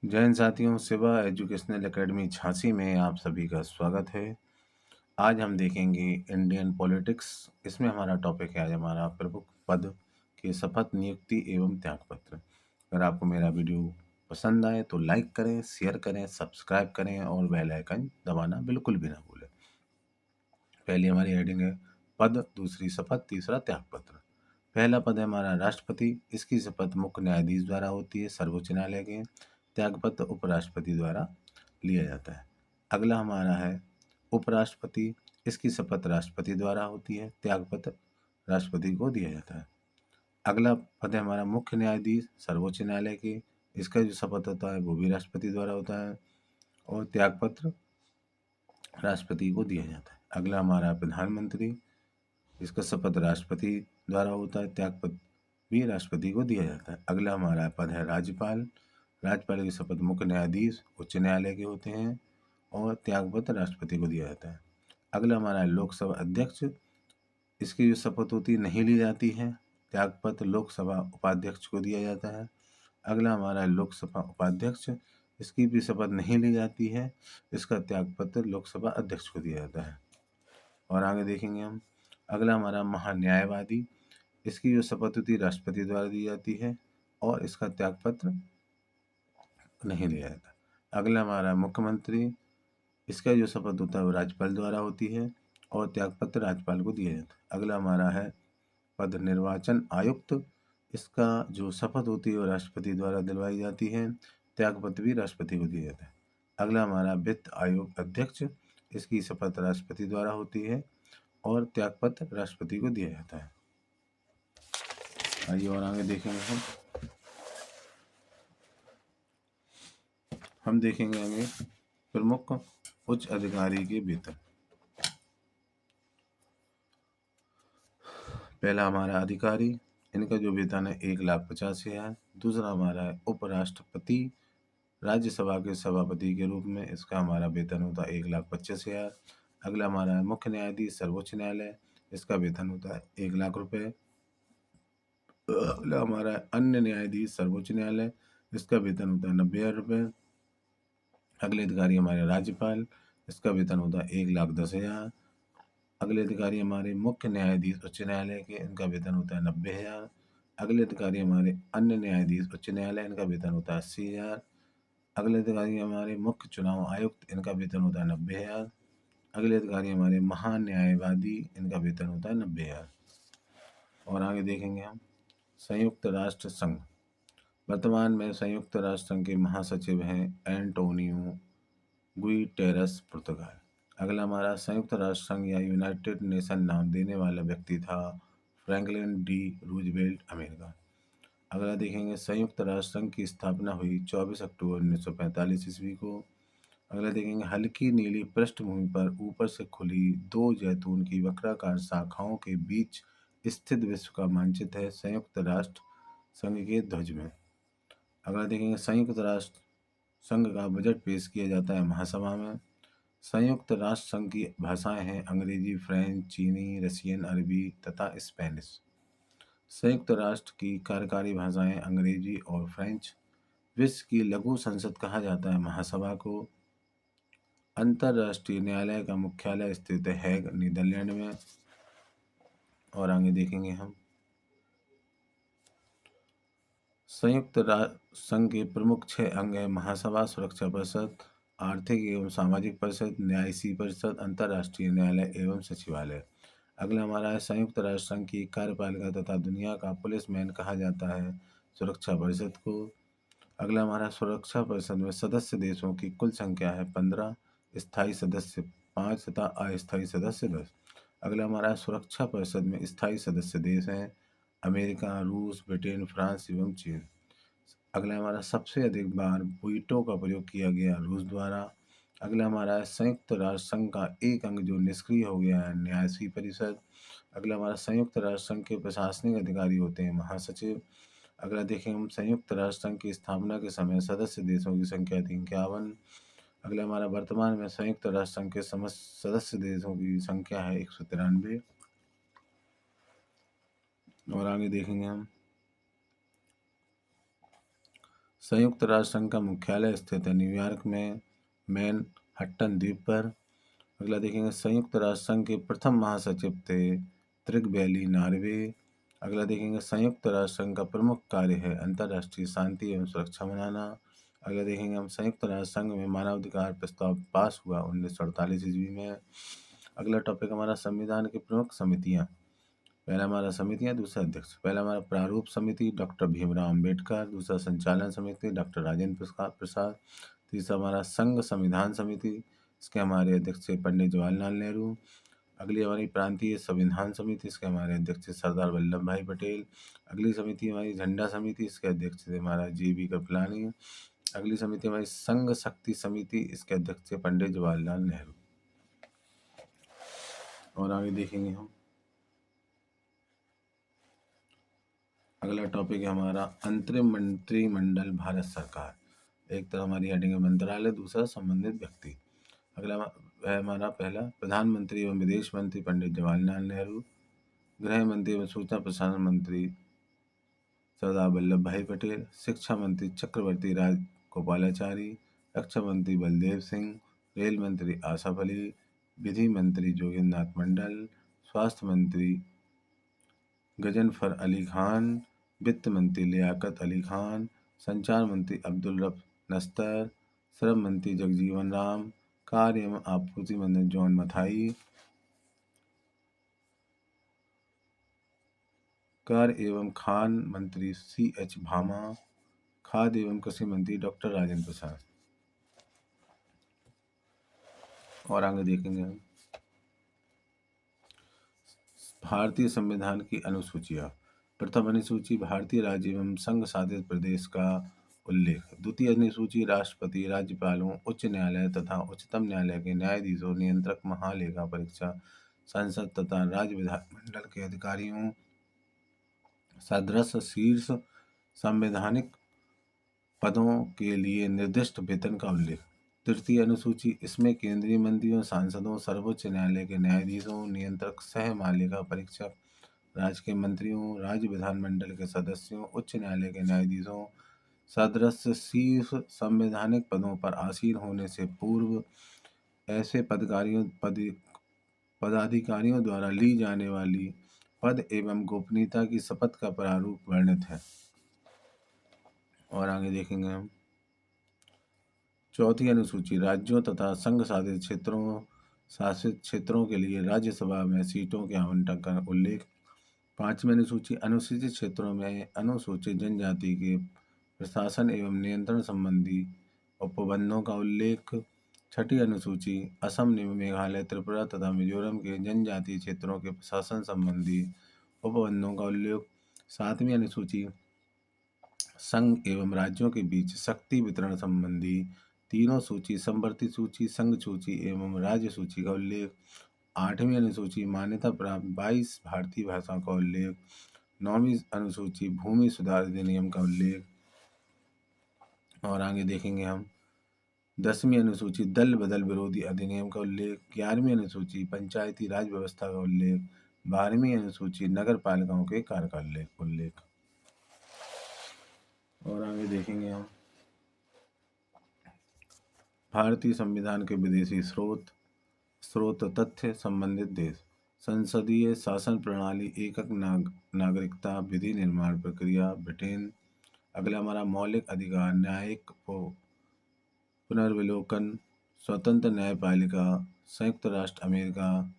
जय हिंद साथियों, Shiva educational academy Jhansi में आप सभी का स्वागत है। आज हम देखेंगे इंडियन पॉलिटिक्स। इसमें हमारा टॉपिक है आज हमारा प्रमुख पद के शपथ नियुक्ति एवं त्यागपत्र। अगर आपको मेरा वीडियो पसंद आए तो लाइक करें, शेयर करें, सब्सक्राइब करें और बेल आइकन दबाना बिल्कुल भी ना भूलें। पहली हमारी हेडिंग है पद, दूसरी शपथ, तीसरा त्यागपत्र। पहला पद है हमारा राष्ट्रपति। इसकी शपथ मुख्य न्यायाधीश द्वारा होती है सर्वोच्च न्यायालय के। त्यागपत्र उपराष्ट्रपति द्वारा लिया जाता है। अगला हमारा है उपराष्ट्रपति। इसकी शपथ राष्ट्रपति द्वारा होती है। त्यागपत्र राष्ट्रपति को दिया जाता है। अगला पद है हमारा मुख्य न्यायाधीश सर्वोच्च न्यायालय के। इसका जो शपथ होता है वो भी राष्ट्रपति द्वारा होता है और त्यागपत्र राष्ट्रपति को दिया जाता है। अगला हमारा प्रधानमंत्री। इसका शपथ राष्ट्रपति द्वारा होता है। त्यागपत्र भी राष्ट्रपति को दिया जाता है। अगला हमारा पद है राज्यपाल। राज्यपाल की शपथ मुख्य न्यायाधीश उच्च न्यायालय के होते हैं और त्यागपत्र राष्ट्रपति को दिया जाता है। अगला हमारा लोकसभा अध्यक्ष। इसकी जो शपथ होती है नहीं ली जाती है। त्यागपत्र लोकसभा उपाध्यक्ष को दिया जाता है। अगला हमारा लोकसभा उपाध्यक्ष। इसकी भी शपथ नहीं ली जाती है। इसका त्यागपत्र लोकसभा अध्यक्ष को दिया जाता है। और आगे देखेंगे हम। अगला हमारा महान्यायवादी। इसकी जो शपथ होती है राष्ट्रपति द्वारा दी जाती है और इसका त्यागपत्र नहीं दिया जाता। अगला हमारा मुख्यमंत्री। इसका जो शपथ होता है वो राज्यपाल द्वारा होती है और त्यागपत्र राज्यपाल को दिया जाता है। अगला हमारा है पद निर्वाचन आयुक्त। इसका जो शपथ होती है वो राष्ट्रपति द्वारा दिलवाई जाती है। त्यागपत्र भी राष्ट्रपति को दिया जाता है। अगला हमारा वित्त आयोग अध्यक्ष। इसकी शपथ राष्ट्रपति द्वारा होती है और त्यागपत्र राष्ट्रपति को दिया जाता है। आइए और आगे देखेंगे हम देखेंगे आगे प्रमुख उच्च अधिकारी के वेतन। पहला हमारा अधिकारी। इनका जो वेतन है 1,50,000। दूसरा हमारा है उपराष्ट्रपति। राज्यसभा के सभापति के रूप में इसका हमारा वेतन होता है 1,25,000। अगला हमारा है मुख्य न्यायाधीश सर्वोच्च न्यायालय। इसका वेतन होता है 1,00,000 रुपये। अगला हमारा है अन्य न्यायाधीश सर्वोच्च न्यायालय। इसका वेतन होता है 90,000 रुपये। अगले अधिकारी हमारे राज्यपाल। इसका वेतन होता है 1,10,000। अगले अधिकारी हमारे मुख्य न्यायाधीश उच्च न्यायालय के। इनका वेतन होता है 90,000। अगले अधिकारी हमारे अन्य न्यायाधीश उच्च न्यायालय। इनका वेतन होता है 80,000। अगले अधिकारी हमारे मुख्य चुनाव आयुक्त। इनका वेतन होता है 90,000। अगले अधिकारी हमारे महान्यायवादी। इनका वेतन होता है 90,000। और आगे देखेंगे हम संयुक्त राष्ट्र संघ। वर्तमान में संयुक्त राष्ट्र संघ के महासचिव हैं एंटोनियो गुइटेरस पुर्तगाल। अगला हमारा संयुक्त राष्ट्र संघ या यूनाइटेड नेशन नाम देने वाला व्यक्ति था फ्रैंकलिन डी रूजवेल्ट अमेरिका। अगला देखेंगे संयुक्त राष्ट्र संघ की स्थापना हुई 24 अक्टूबर 1945 ईस्वी को। अगला देखेंगे हल्की नीली पृष्ठभूमि पर ऊपर से खुली दो जैतून की वक्राकार शाखाओं के बीच स्थित विश्व का मानचित्र है संयुक्त राष्ट्र संघ के ध्वज में। अगला देखेंगे संयुक्त राष्ट्र संघ का बजट पेश किया जाता है महासभा में। संयुक्त राष्ट्र संघ की भाषाएं हैं अंग्रेजी, फ्रेंच, चीनी, रशियन, अरबी तथा स्पेनिश। संयुक्त राष्ट्र की कार्यकारी भाषाएं अंग्रेजी और फ्रेंच। विश्व की लघु संसद कहा जाता है महासभा को। अंतर्राष्ट्रीय न्यायालय का मुख्यालय स्थित है हैग, नीदरलैंड में। और आगे देखेंगे हम संयुक्त राष्ट्र संघ के प्रमुख 6 अंग हैं महासभा, सुरक्षा परिषद, आर्थिक एवं सामाजिक परिषद, न्यायिक परिषद, अंतर्राष्ट्रीय न्यायालय एवं सचिवालय। अगला हमारा है संयुक्त राष्ट्र संघ की कार्यपालिका तथा दुनिया का पुलिसमैन कहा जाता है सुरक्षा परिषद को। अगला हमारा सुरक्षा परिषद में सदस्य देशों की कुल संख्या है 15, स्थायी सदस्य 5 तथा अस्थायी सदस्य 10। अगला हमारा सुरक्षा परिषद में स्थायी सदस्य देश हैं अमेरिका, रूस, ब्रिटेन, फ्रांस एवं चीन। अगला हमारा सबसे अधिक बार वीटो का प्रयोग किया गया रूस द्वारा। अगला हमारा है संयुक्त राष्ट्र संघ का एक अंग जो निष्क्रिय हो गया है न्यायिक परिषद। अगला हमारा संयुक्त राष्ट्र संघ के प्रशासनिक अधिकारी होते हैं महासचिव। अगला देखें हम संयुक्त राष्ट्र संघ की स्थापना के समय सदस्य देशों की संख्या थी 51। अगला हमारा वर्तमान में संयुक्त राष्ट्र संघ के समस्त सदस्य देशों की संख्या है 193। और आगे देखेंगे हम संयुक्त राष्ट्र संघ का मुख्यालय स्थित है न्यूयॉर्क में, मैनहट्टन द्वीप पर। अगला देखेंगे, संयुक्त राष्ट्र संघ के प्रथम महासचिव थे त्रिग बैली, नॉर्वे। अगला देखेंगे, संयुक्त राष्ट्र संघ का प्रमुख कार्य है अंतर्राष्ट्रीय शांति एवं सुरक्षा बनाना। अगला देखेंगे हम, संयुक्त राष्ट्र संघ में मानवाधिकार प्रस्ताव पास हुआ 1948 ईस्वी में। अगला टॉपिक हमारा संविधान की प्रमुख समितियां। पहला हमारा समितियां, दूसरा अध्यक्ष। पहला हमारा प्रारूप समिति डॉक्टर भीमराव अंबेडकर, दूसरा संचालन समिति डॉक्टर राजेंद्र प्रसाद, तीसरा हमारा संघ संविधान समिति, इसके हमारे अध्यक्ष पंडित जवाहरलाल नेहरू। अगली हमारी प्रांतीय संविधान समिति, इसके हमारे अध्यक्ष सरदार वल्लभ भाई पटेल। अगली समिति हमारी झंडा समिति, इसके अध्यक्ष थे हमारा JB कृपलानी। अगली समिति हमारी संघ शक्ति समिति, इसके अध्यक्ष थे पंडित जवाहरलाल नेहरू। और आगे देखेंगे हम, अगला टॉपिक है हमारा अंतरिम मंत्रिमंडल भारत सरकार। एक तरफ हमारी हेडिंग है मंत्रालय, दूसरा संबंधित व्यक्ति। अगला है हमारा पहला प्रधानमंत्री एवं विदेश मंत्री पंडित जवाहरलाल नेहरू, गृह मंत्री एवं सूचना प्रसारण मंत्री सरदार वल्लभ भाई पटेल, शिक्षा मंत्री चक्रवर्ती राज गोपालाचारी, रक्षा मंत्री बलदेव सिंह, रेल मंत्री आसफ अली, विधि मंत्री जोगेंद्र नाथ मंडल, स्वास्थ्य मंत्री गजनफर अली खान, वित्त मंत्री लियाकत अली खान, संचार मंत्री अब्दुल रफ नस्तर, श्रम मंत्री जगजीवन राम, कार्य एवं आपूर्ति मंत्री जॉन मथाई, कर एवं खान मंत्री CH भामा, खाद्य एवं कृषि मंत्री डॉक्टर राजेंद्र प्रसाद। और आगे देखेंगे हम भारतीय संविधान की अनुसूचियां। प्रथम अनुसूची भारतीय राज्य एवं संघ शासित प्रदेश का उल्लेख। द्वितीय अनुसूची राष्ट्रपति, राज्यपालों, उच्च न्यायालय तथा उच्चतम न्यायालय के न्यायाधीशों, नियंत्रक, महालेखा परीक्षा, संसद तथा राज्य विधानमंडल के अधिकारियों सदस्य शीर्ष संवैधानिक पदों के लिए निर्दिष्ट वेतन का उल्लेख। तृतीय अनुसूची, इसमें केंद्रीय मंत्रियों, सांसदों, सर्वोच्च न्यायालय के न्यायाधीशों, नियंत्रक, सह महालेखा परीक्षक, राज्य के मंत्रियों, राज्य विधानमंडल के सदस्यों, उच्च न्यायालय के न्यायाधीशों सदस्य शीर्ष संवैधानिक पदों पर आसीन होने से पूर्व ऐसे पदाधिकारियों द्वारा ली जाने वाली पद एवं गोपनीयता की शपथ का प्रारूप वर्णित है। और आगे देखेंगे हम चौथी अनुसूची, राज्यों तथा संघ शासित क्षेत्रों के लिए राज्यसभा में सीटों के आवंटन का उल्लेख। पांचवी अनुसूची, अनुसूचित क्षेत्रों में अनुसूचित जनजाति के प्रशासन एवं नियंत्रण संबंधी उपबंधों का उल्लेख। छठी अनुसूची, असम, मेघालय, त्रिपुरा तथा मिजोरम के जनजातीय क्षेत्रों के प्रशासन संबंधी उपबंधों का उल्लेख। सातवीं अनुसूची, संघ एवं राज्यों के बीच शक्ति वितरण संबंधी तीनों सूची, समवर्ती सूची, संघ सूची एवं राज्य सूची का उल्लेख। आठवीं अनुसूची, मान्यता प्राप्त 22 भारतीय भाषाओं का उल्लेख। नौवीं अनुसूची, भूमि सुधार अधिनियम का उल्लेख। और आगे देखेंगे हम 10वीं अनुसूची, दल बदल विरोधी अधिनियम का उल्लेख। 11वीं अनुसूची, पंचायती राज व्यवस्था का उल्लेख। 12वीं अनुसूची, नगर पालिकाओं के कार्य का उल्लेख। और आगे देखेंगे हम भारतीय संविधान के विदेशी स्रोत तथ्य, संबंधित देश, संसदीय शासन प्रणाली, एकक नागरिकता, विधि निर्माण प्रक्रिया, ब्रिटेन। अगला हमारा मौलिक अधिकार, न्यायिक पुनर्विलोकन, स्वतंत्र न्यायपालिका, संयुक्त राष्ट्र अमेरिका,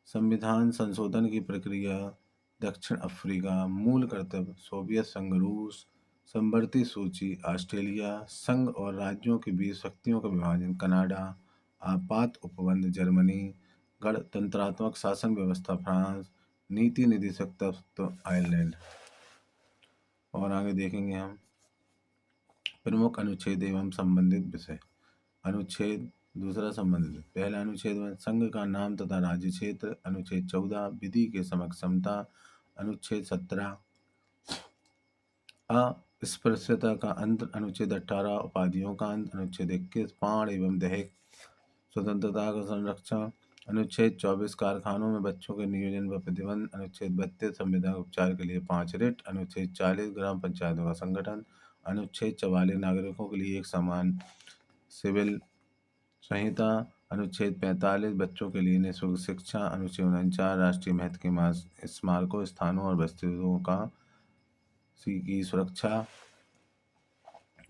संविधान संशोधन की प्रक्रिया, दक्षिण अफ्रीका, मूल कर्तव्य, सोवियत संघ रूस, समवर्ती सूची ऑस्ट्रेलिया, संघ और राज्यों के बीच शक्तियों का विभाजन कनाडा, आपात उपबंध जर्मनी, गणतंत्रात्मक शासन व्यवस्था फ्रांस, नीति निदेशक तत्व आयरलैंड। और आगे देखेंगे हम प्रमुख अनुच्छेद एवं संबंधित विषय। अनुच्छेद, दूसरा संबंधित। पहला अनुच्छेद में संघ का नाम तथा राज्य क्षेत्र। अनुच्छेद 14 विधि के समक्षमता। अनुच्छेद 17 अस्पृश्यता का अंत। अनुच्छेद 18 उपाधियों का अंत। अनुच्छेद 21 प्राण एवं दैहिक स्वतंत्रता का संरक्षण। अनुच्छेद 24 कारखानों में बच्चों के नियोजन व प्रतिबंध। अनुच्छेद 32 संविधान उपचार के लिए 5 रिट। अनुच्छेद 40 ग्राम पंचायतों का संगठन। अनुच्छेद 44 नागरिकों के लिए एक समान सिविल संहिता। अनुच्छेद 45 बच्चों के लिए निःशुल्क शिक्षा। अनुच्छेद 49 राष्ट्रीय महत्व के स्मारकों, स्थानों और बस्तियों का की सुरक्षा।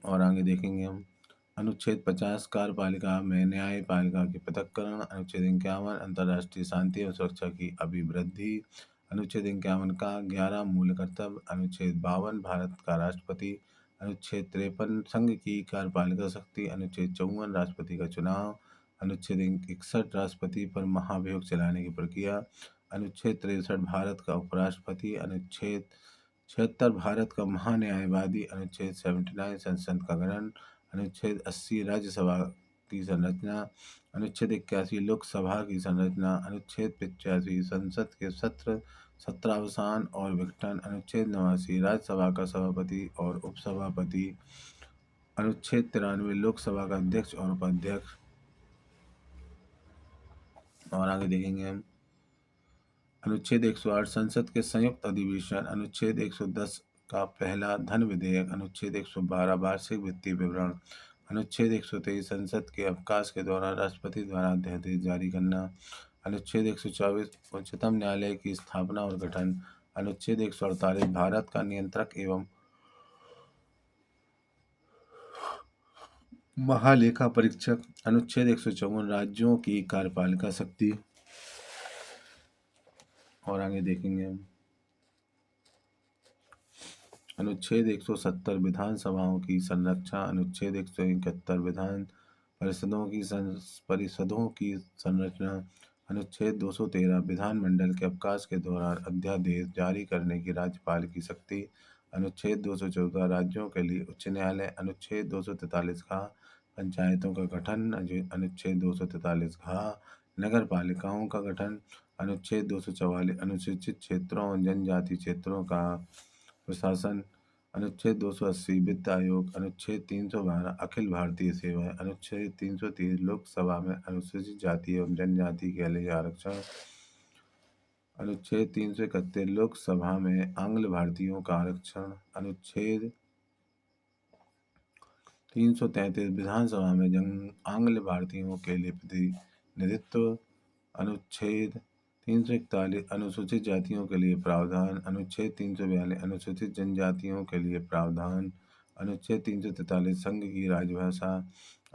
और आगे देखेंगे हम अनुच्छेद 50 कार्यपालिका में न्यायपालिका के पृथक्करण। अनुच्छेद 51 अंतर्राष्ट्रीय शांति और सुरक्षा की अभिवृद्धि। अनुच्छेद 51 का 11 मूल कर्तव्य। अनुच्छेद 52 भारत का राष्ट्रपति। अनुच्छेद 53 संघ की कार्यपालिका शक्ति। अनुच्छेद 54 राष्ट्रपति का चुनाव। अनुच्छेद 61 राष्ट्रपति पर महाभियोग चलाने की प्रक्रिया। अनुच्छेद 63 भारत का उपराष्ट्रपति। अनुच्छेद 76 भारत का महान्यायवादी। अनुच्छेद 79 संसद का गठन। अनुच्छेद 80 राज्यसभा की संरचना। अनुच्छेद 81 लोकसभा की संरचना। अनुच्छेद 85 संसद के सत्र सत्रावसान और विघटन। अनुच्छेद 89 राज्यसभा का सभापति और उपसभापति। अनुच्छेद 93 लोकसभा का अध्यक्ष और उपाध्यक्ष। और आगे देखेंगे हम अनुच्छेद 108 संसद के संयुक्त अधिवेशन। अनुच्छेद 110 का पहला धन विधेयक। अनुच्छेद 112 वार्षिक वित्तीय विवरण। अनुच्छेद 123 संसद के अवकाश के दौरान राष्ट्रपति द्वारा अध्यादेश जारी करना। अनुच्छेद 124 उच्चतम न्यायालय की स्थापना और गठन। अनुच्छेद 148 भारत का नियंत्रक एवं महालेखा परीक्षक। अनुच्छेद 154 राज्यों की कार्यपालिका शक्ति। और आगे देखेंगे हम अनुच्छेद 170 विधानसभाओं की संरचना। अनुच्छेद 171 विधान परिषदों की संरचना। अनुच्छेद 213 विधानमंडल के अवकाश के दौरान अध्यादेश जारी करने की राज्यपाल की शक्ति। अनुच्छेद 214 राज्यों के लिए उच्च न्यायालय। अनुच्छेद 243 का पंचायतों का गठन। अनुच्छेद 243 का नगर पालिकाओं का गठन। अनुच्छेद 244 अनुसूचित क्षेत्रों और जनजाति क्षेत्रों का प्रशासन। अनुच्छेद 280 वित्त आयोग। अनुच्छेद 312 अखिल भारतीय सेवाएं। अनुच्छेद 330 लोकसभा में अनुसूचित जाति एवं जनजाति के लिए आरक्षण। अनुच्छेद 331 लोकसभा में आंग्ल भारतीयों का आरक्षण। अनुच्छेद 333 विधानसभा में आंग्ल भारतीयों के लिए प्रतिनिधित्व। अनुच्छेद 341 अनुसूचित जातियों के लिए प्रावधान। अनुच्छेद 342 अनुसूचित जनजातियों के लिए प्रावधान। अनुच्छेद 343 संघ की राजभाषा।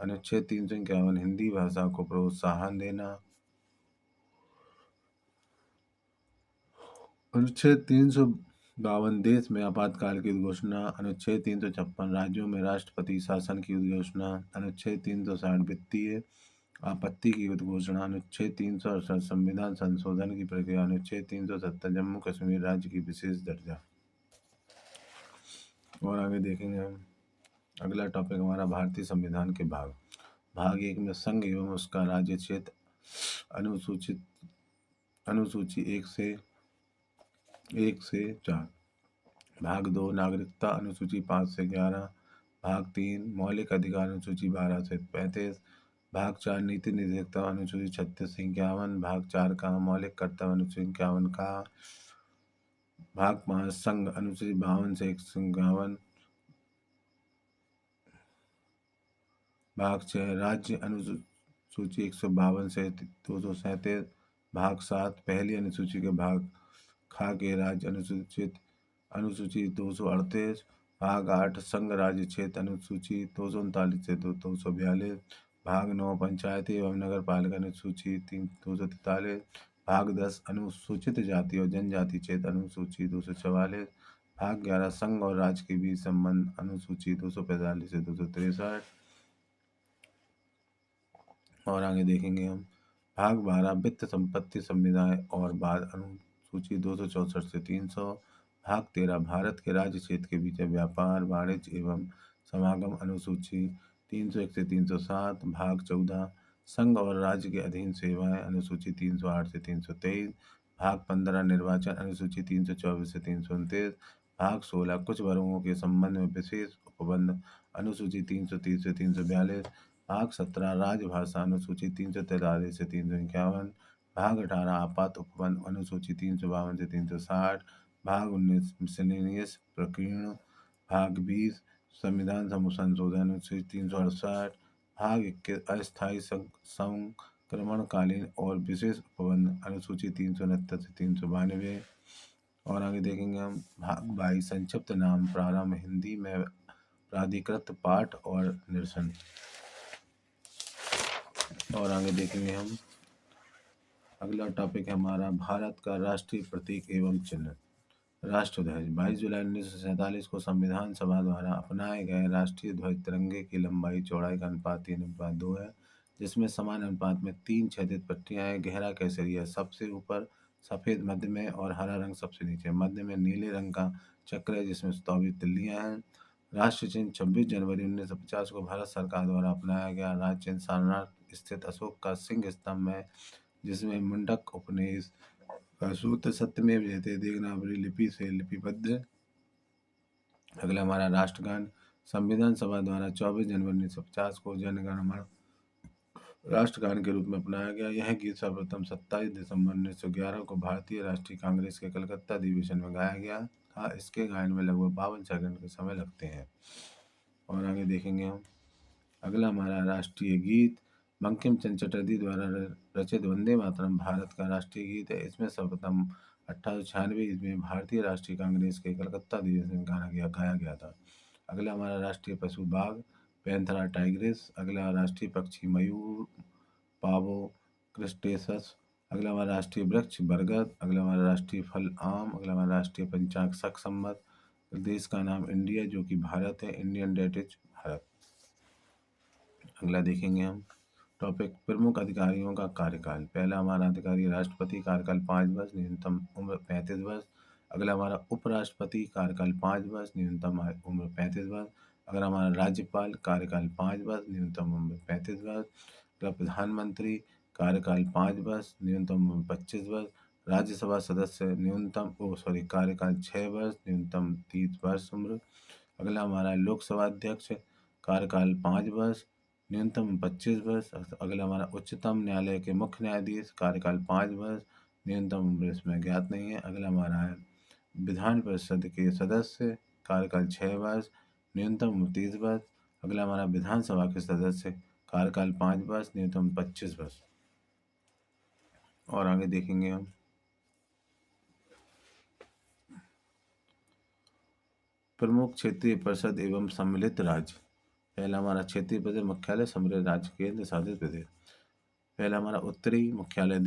अनुच्छेद 351 हिंदी भाषा को प्रोत्साहन देना। अनुच्छेद 352 देश में आपातकाल की घोषणा। अनुच्छेद 356 राज्यों में राष्ट्रपति शासन की घोषणा। अनुच्छेद 360 वित्तीय आपत्ति की उद्घोषणा। अनुच्छेद 368 संविधान संशोधन की प्रक्रिया। अनुच्छेद 370 जम्मू कश्मीर राज्य की विशेष दर्जा। और आगे देखेंगे हम अगला टॉपिक हमारा भारतीय संविधान के भाग। भाग 1 में संघ एवं उसका राज्य क्षेत्र। अनुसूची 1 से 4। भाग 2 नागरिकता अनुसूची 5 से 11। भाग 3 मौलिक अधिकार अनुसूची 12 से 35। भाग 4 नीति निर्देशिका अनुसूची 36 से 51। भाग 4 का मौलिक कर्तव्य अनुसूची 51 का। भाग 5 संघ अनुसूची 52 से 51। भाग 6 राज्य अनुसूची 152 से 237। भाग 7 पहली अनुसूची के भाग खा के राज्य अनुसूची 238। भाग 8 संघ राज्य क्षेत्र अनुसूची 239 से 242। भाग 9 पंचायती एवं नगर पालिका अनुसूची 243। भाग 10 अनुसूचित जाति और जनजाति क्षेत्र अनुसूची 244। भाग 11 संघ और राज्य के बीच संबंध अनुसूची 245 से 263। और आगे देखेंगे हम भाग 12 वित्त संपत्ति संविदाएं और बाद अनुसूची 264 से 300। भाग 13 भारत के राज्य क्षेत्र के बीच व्यापार वाणिज्य एवं समागम अनुसूची 301 से 307। भाग 14 संघ और राज्य के अधीन सेवाएं अनुसूची 308 से 323। भाग 15 निर्वाचन अनुसूची 324 से 329। भाग 16 कुछ वर्गों के संबंध में विशेष उपबंध अनुसूची 330 से 342। भाग 17 राजभाषा अनुसूची 343 से 351। भाग 18 आपात उपबंध अनुसूची 352 से 360। भाग 19 मिसलेनियस प्रकीर्ण। भाग 20 संविधान संशोधन अनुच्छेद 368, भाग 21 अस्थायी संक्रमणकालीन और विशेष उपबंध अनुसूची 369 से 392। और आगे देखेंगे हम भाग 22 संक्षिप्त नाम प्रारंभ हिंदी में प्राधिकृत पाठ और निरसन। और आगे देखेंगे हम अगला टॉपिक है हमारा भारत का राष्ट्रीय प्रतीक एवं चिन्ह। राष्ट्रध्वज 22 जुलाई 1947 को संविधान सभा द्वारा अपनाए गए राष्ट्रीय ध्वज तिरंगे की लंबाई चौड़ाई का अनुपात 3:2 है, जिसमें समान अनुपात में 3 छेदित पट्टियां हैं। गहरा केसरिया सबसे ऊपर, सफेद मध्य में और हरा रंग सबसे नीचे। मध्य में नीले रंग का चक्र है जिसमें 27 तिल्लियां हैं। राष्ट्र चिन्ह 26 जनवरी 1950 को भारत सरकार द्वारा अपनाया गया राज्य चिन्ह सारनाथ स्थित अशोक का सिंह स्तंभ है, जिसमें मुंडक उपनिषद का सूत्र सत्यमेव जयते देवनागरी लिपि से लिपिबद्ध है। अगला हमारा राष्ट्रगान संविधान सभा द्वारा 24 जनवरी 1950 को जनगण मन राष्ट्रगान के रूप में अपनाया गया। यह गीत सर्वप्रथम 27 दिसंबर 1911 को भारतीय राष्ट्रीय कांग्रेस के कलकत्ता अधिवेशन में गाया गया था। इसके गायन में लगभग 52 सेकंड के समय लगते हैं। और आगे देखेंगे हम अगला हमारा राष्ट्रीय गीत बंकिम चंद्र चटर्जी द्वारा रचित वंदे मातरम भारत का राष्ट्रीय गीत है। इसमें सर्वप्रथम 1896 ईस्वी में भारतीय राष्ट्रीय कांग्रेस के कलकत्ता अधिवेशन में गाया गया था। अगला हमारा राष्ट्रीय पशु बाघ पैंथरा टाइग्रिस। अगला राष्ट्रीय पक्षी मयूर पावो क्रिस्टेसस। अगला हमारा राष्ट्रीय वृक्ष बरगद। अगला हमारा राष्ट्रीय फल आम। अगला हमारा राष्ट्रीय पंचांग शक संवत। देश का नाम इंडिया जो कि भारत है, इंडियन डेट इज भारत। अगला देखेंगे हम टॉपिक प्रमुख अधिकारियों का कार्यकाल। पहला हमारा अधिकारी राष्ट्रपति कार्यकाल 5 वर्ष, न्यूनतम उम्र 35 वर्ष। अगला हमारा उपराष्ट्रपति कार्यकाल 5 वर्ष, न्यूनतम उम्र 35 वर्ष। अगला हमारा राज्यपाल कार्यकाल 5 वर्ष, न्यूनतम उम्र 35 वर्ष। अगला प्रधानमंत्री कार्यकाल 5 वर्ष, न्यूनतम उम्र 25 वर्ष। राज्यसभा सदस्य कार्यकाल 6 वर्ष, न्यूनतम 30 वर्ष उम्र। अगला हमारा लोकसभा अध्यक्ष कार्यकाल 5 वर्ष, न्यूनतम 25 वर्ष। अगला हमारा उच्चतम न्यायालय के मुख्य न्यायाधीश कार्यकाल 5 वर्ष, न्यूनतम उम्र इसमें ज्ञात नहीं है। अगला हमारा है विधान परिषद के सदस्य कार्यकाल 6 वर्ष, न्यूनतम उम्र 30 वर्ष। अगला हमारा विधानसभा के सदस्य कार्यकाल 5 वर्ष, न्यूनतम 25 वर्ष। और आगे देखेंगे हम प्रमुख क्षेत्रीय परिषद एवं सम्मिलित राज्य। पहला हमारा क्षेत्रीय परिषद मुख्यालय सम्मिलित राज्य केंद्र शासित प्रदेश। पहला हमारा उत्तरी मुख्यालय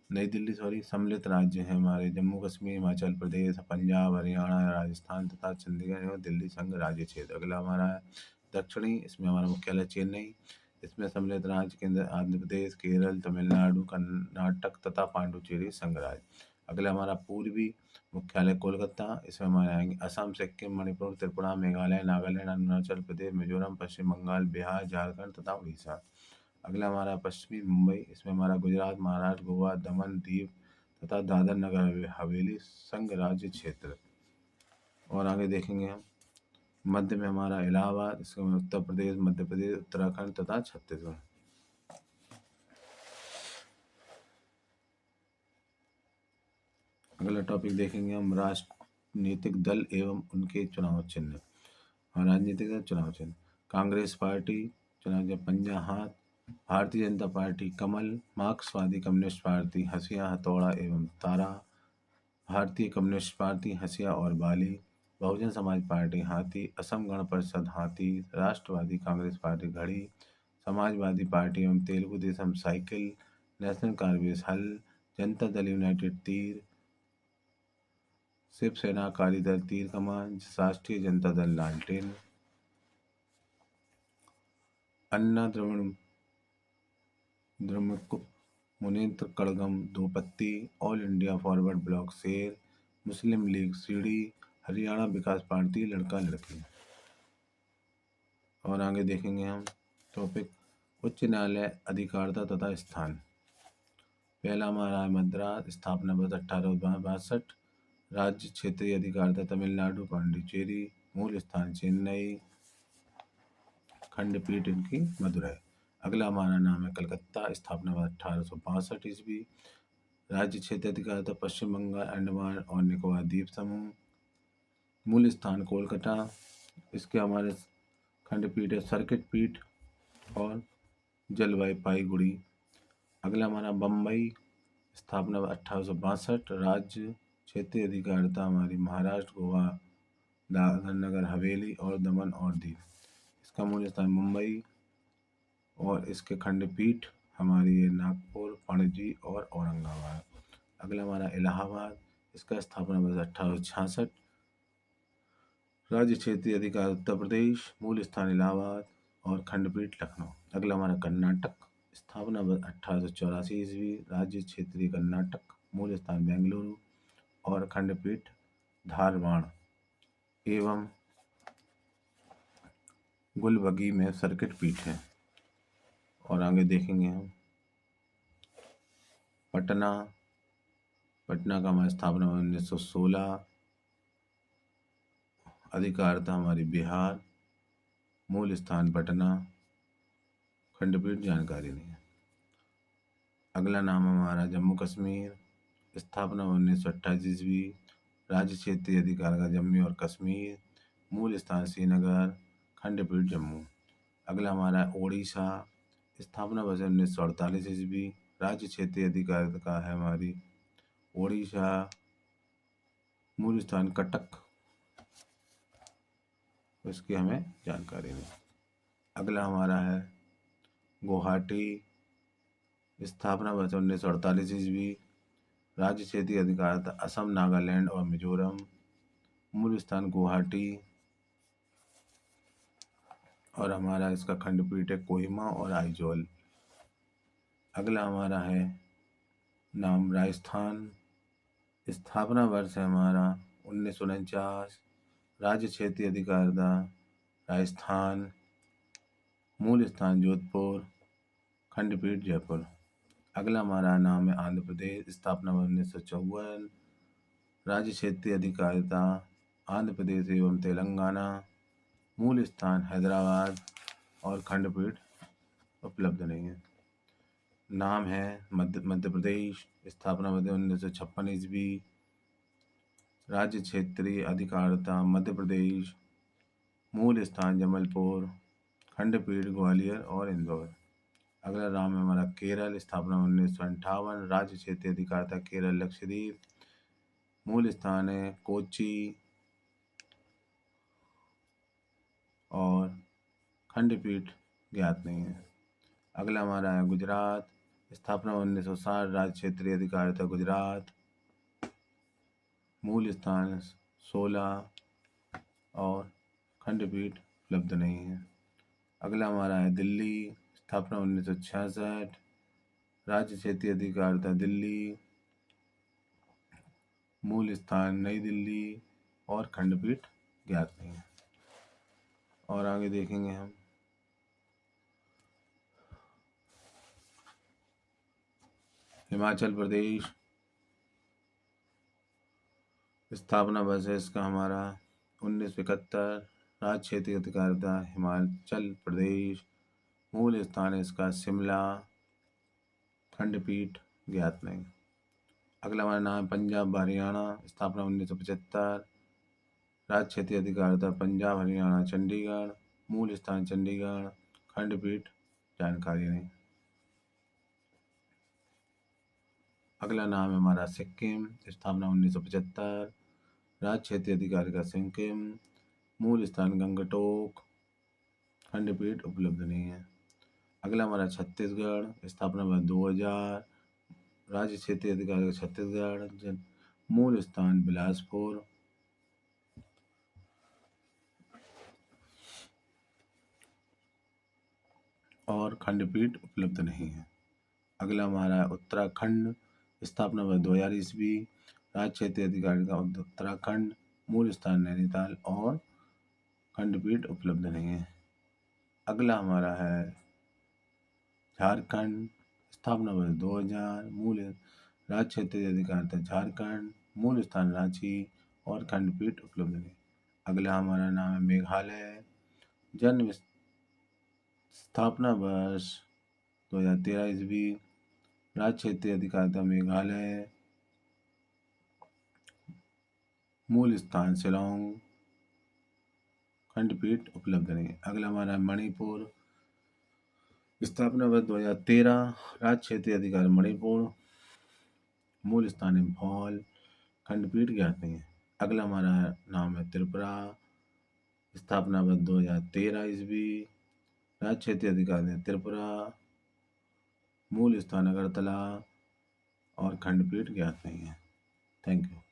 नई दिल्ली सम्मिलित राज्य है हमारे जम्मू कश्मीर, हिमाचल प्रदेश, पंजाब, हरियाणा, राजस्थान तथा चंडीगढ़ एवं दिल्ली संघ राज्य क्षेत्र। अगला हमारा है दक्षिणी, इसमें हमारा मुख्यालय चेन्नई। इसमें सम्मिलित राज्य केंद्र आंध्र प्रदेश, केरल, तमिलनाडु, कर्नाटक तथा पांडुचेरी संघ राज्य। अगला हमारा पूर्वी मुख्यालय कोलकाता। इसमें हमारे आएंगे असम, सिक्किम, मणिपुर, त्रिपुरा, मेघालय, नागालैंड, अरुणाचल प्रदेश, मिजोरम, पश्चिम बंगाल, बिहार, झारखंड तथा उड़ीसा। अगला हमारा पश्चिमी मुंबई। इसमें हमारा गुजरात, महाराष्ट्र, गोवा, दमन, दीव तथा दादर नगर हवेली संघ राज्य क्षेत्र। और आगे देखेंगे हम मध्य में हमारा इलाहाबाद, इसके में उत्तर प्रदेश, मध्य प्रदेश, उत्तराखंड तथा छत्तीसगढ़। अगला टॉपिक देखेंगे हम राजनीतिक दल एवं उनके चुनाव चिन्ह। राजनीतिक दल चुनाव चिन्ह कांग्रेस पार्टी चुनाव चिन्ह पंजा हाथ, भारतीय जनता पार्टी कमल, मार्क्सवादी कम्युनिस्ट पार्टी हंसिया हथौड़ा एवं तारा, भारतीय कम्युनिस्ट पार्टी हंसिया और बाली, बहुजन समाज पार्टी हाथी, असम गण परिषद हाथी, राष्ट्रवादी कांग्रेस पार्टी घड़ी, समाजवादी पार्टी एवं तेलुगु देशम साइकिल, नेशनल कांग्रेस हल, जनता दल यूनाइटेड तीर, शिवसेना अकाली दल तीर कमान, राष्ट्रीय जनता दल लालटेन, अन्ना द्रमुक मुनेत्र कड़गम दो पत्ती, ऑल इंडिया फॉरवर्ड ब्लॉक शेर, मुस्लिम लीग सीढ़ी, हरियाणा विकास पार्टी लड़का लड़की। और आगे देखेंगे हम टॉपिक उच्च न्यायालय अधिकारिता तथा स्थान। पहला हमारा है मद्रास, स्थापना वर्ष 1862, राज्य क्षेत्रीय अधिकारिता तमिलनाडु पांडिचेरी, मूल स्थान चेन्नई, खंडपीठ इनकी मदुरै। अगला हमारा नाम है कलकत्ता, स्थापना वर्ष 1862 ईस्वी, राज्य क्षेत्र अधिकारिता पश्चिम बंगाल, अंडमान और निकोबार द्वीप समूह, मूल स्थान कोलकाता। इसके हमारे खंडपीठ है सर्किट पीठ और जलवाईपाईगुड़ी। अगला हमारा बम्बई, स्थापना 1862, राज्य क्षेत्रीय अधिकारिता हमारी महाराष्ट्र, गोवा, दादर नगर हवेली और दमन और दीव। इसका मूल स्थान मुंबई और इसके खंडपीठ हमारी है नागपुर, पणजी और औरंगाबाद। अगला हमारा इलाहाबाद, इसका स्थापना वर्ष 1866, राज्य क्षेत्रीय अधिकार उत्तर प्रदेश, मूल स्थान इलाहाबाद और खंडपीठ लखनऊ। अगला हमारा कर्नाटक, स्थापना वर्ष 1884 ईस्वी, राज्य क्षेत्रीय कर्नाटक, मूल स्थान बेंगलुरु और खंडपीठ धारवाड़ एवं गुलबर्गी में सर्किट पीठ है। और आगे देखेंगे हम पटना, पटना का हमारी स्थापना 1916, अधिकारिता हमारी बिहार, मूल स्थान पटना, खंडपीठ जानकारी नहीं है। अगला नाम हमारा जम्मू कश्मीर, स्थापना 1928 ईस्वी, राज्य क्षेत्रीय अधिकार का जम्मू और कश्मीर, मूल स्थान श्रीनगर, खंडपीठ जम्मू। अगला हमारा ओडिशा, स्थापना वर्ष 1948 ईस्वी, राज्य क्षेत्रीय अधिकार का है हमारी ओडिशा, मूल स्थान कटक, इसकी हमें जानकारी नहीं। अगला हमारा है गुवाहाटी, स्थापना वर्ष 1948 ईस्वी, राज्य क्षेत्रीय अधिकारिता असम, नागालैंड और मिजोरम, मूल स्थान गुवाहाटी और हमारा इसका खंडपीठ है कोहिमा और आइजोल। अगला हमारा है नाम राजस्थान, स्थापना वर्ष है हमारा 1949, राज्य क्षेत्रीय अधिकारिता राजस्थान, मूल स्थान जोधपुर, खंडपीठ जयपुर। अगला हमारा नाम है आंध्र प्रदेश, स्थापना 1954, राज्य क्षेत्रीय अधिकारिता आंध्र प्रदेश एवं तेलंगाना, मूल स्थान हैदराबाद और खंडपीठ उपलब्ध नहीं है। नाम है मध्य प्रदेश, स्थापना 1956 ईस्वी, राज्य क्षेत्रीय अधिकारिता मध्य प्रदेश, मूल स्थान जबलपुर, खंडपीठ ग्वालियर और इंदौर। अगला नाम है हमारा केरल, स्थापना 1958, राज्य क्षेत्रीय अधिकारिता केरल लक्षद्वीप, मूल स्थान है कोच्चि और खंडपीठ ज्ञात नहीं है। अगला हमारा है गुजरात, स्थापना 1960, राज्य क्षेत्रीय अधिकारिता गुजरात, मूल स्थान 16 और खंडपीठ उपलब्ध नहीं है। अगला हमारा है दिल्ली, स्थापना 1966, राज्य क्षेत्रीय अधिकारिता दिल्ली, मूल स्थान नई दिल्ली और खंडपीठ ज्ञात नहीं है। और आगे देखेंगे हम हिमाचल प्रदेश, स्थापना वर्ष है इसका हमारा 1971, राज्य क्षेत्रीय अधिकारिता हिमाचल प्रदेश, मूल स्थान है इसका शिमला, खंडपीठ ज्ञात नहीं। अगला हमारा नाम है पंजाब हरियाणा, स्थापना 1975, राज्य क्षेत्रीय अधिकारिता पंजाब हरियाणा चंडीगढ़, मूल स्थान चंडीगढ़, खंडपीठ जानकारी नहीं। अगला नाम है हमारा सिक्किम, स्थापना 1975, राज्य क्षेत्रीय अधिकारिता सिक्किम, मूल स्थान गंगटोक, खंडपीठ उपलब्ध नहीं है। अगला हमारा छत्तीसगढ़, स्थापना वर्ष 2000, राज्य क्षेत्रीय अधिकारी छत्तीसगढ़, मूल स्थान बिलासपुर, और खंडपीठ उपलब्ध नहीं है। अगला हमारा उत्तराखंड, स्थापना वर्ष 2000 ईस्वी, राज्य क्षेत्रीय अधिकारी का उत्तराखंड, मूल स्थान नैनीताल और खंडपीठ उपलब्ध नहीं है। अगला हमारा है झारखंड, स्थापना वर्ष 2000, मूल राज्य क्षेत्रीय अधिकारिता झारखंड, मूल स्थान रांची और खंडपीठ उपलब्ध नहीं। अगला हमारा नाम है मेघालय, जन्म स्थापना वर्ष 2013 ईस्वी, राज्य क्षेत्रीय अधिकारिता मेघालय, मूल स्थान शिलोंग, खंडपीठ उपलब्ध नहीं है। अगला हमारा है मणिपुर, स्थापना वर्ष 2013, राज्य क्षेत्रीय अधिकार मणिपुर, मूल स्थान इम्फाल, खंडपीठ ज्ञात नहीं है। अगला हमारा नाम है त्रिपुरा, स्थापना वर्ष 2013 ईस्वी, राज्य क्षेत्रीय अधिकार है त्रिपुरा, मूल स्थान अगरतला और खंडपीठ ज्ञात नहीं है। Thank you.